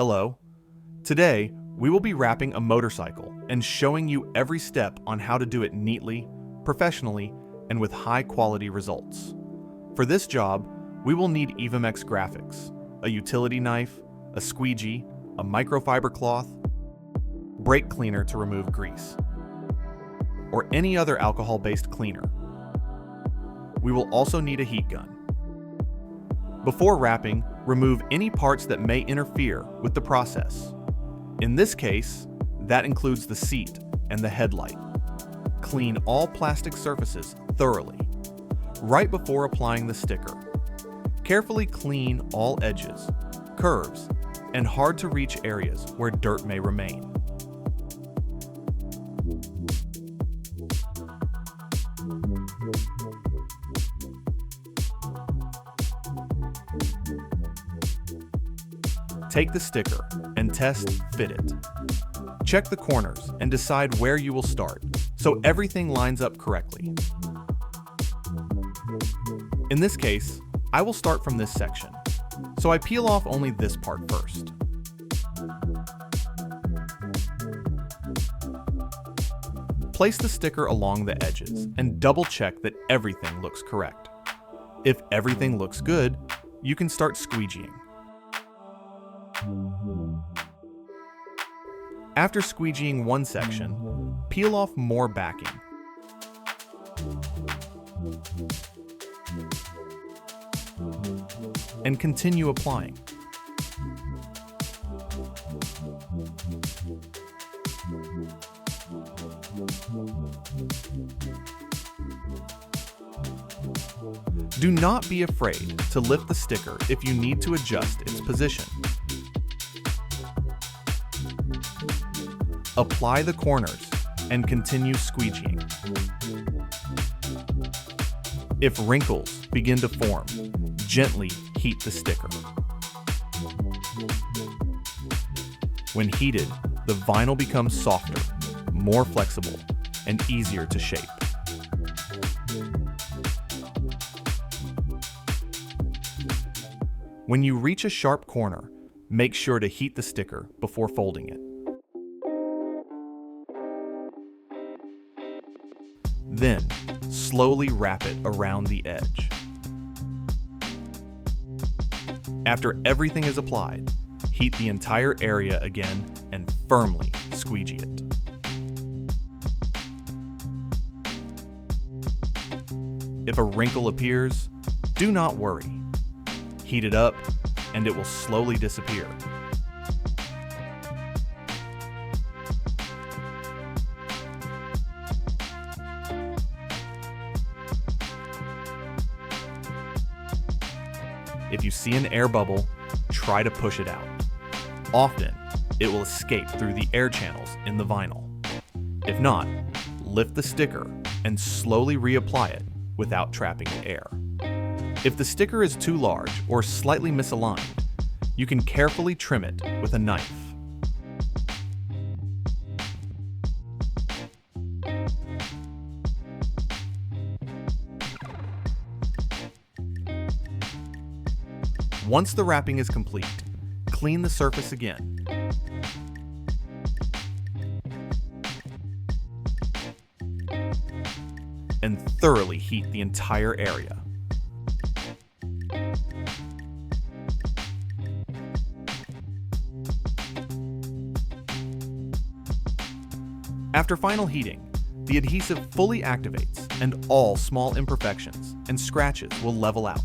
Hello. Today, we will be wrapping a motorcycle and showing you every step on how to do it neatly, professionally, and with high-quality results. For this job, we will need EVEMX graphics, a utility knife, a squeegee, a microfiber cloth, brake cleaner to remove grease, or any other alcohol-based cleaner. We will also need a heat gun. Before wrapping, remove any parts that may interfere with the process. In this case, that includes the seat and the headlight. Clean all plastic surfaces thoroughly. Right before applying the sticker, carefully clean all edges, curves, and hard-to-reach areas where dirt may remain. Take the sticker and test fit it. Check the corners and decide where you will start, so everything lines up correctly. In this case, I will start from this section, so I peel off only this part first. Place the sticker along the edges and double check that everything looks correct. If everything looks good, you can start squeegeeing. After squeegeeing one section, peel off more backing. And continue applying. Do not be afraid to lift the sticker if you need to adjust its position. Apply the corners and continue squeegeeing. If wrinkles begin to form, gently heat the sticker. When heated, the vinyl becomes softer, more flexible, and easier to shape. When you reach a sharp corner, make sure to heat the sticker before folding it. Then, slowly wrap it around the edge. After everything is applied, heat the entire area again and firmly squeegee it. If a wrinkle appears, do not worry. Heat it up, and it will slowly disappear. If you see an air bubble, try to push it out. Often, it will escape through the air channels in the vinyl. If not, lift the sticker and slowly reapply it without trapping the air. If the sticker is too large or slightly misaligned, you can carefully trim it with a knife. Once the wrapping is complete, clean the surface again. And thoroughly heat the entire area. After final heating, the adhesive fully activates and all small imperfections and scratches will level out.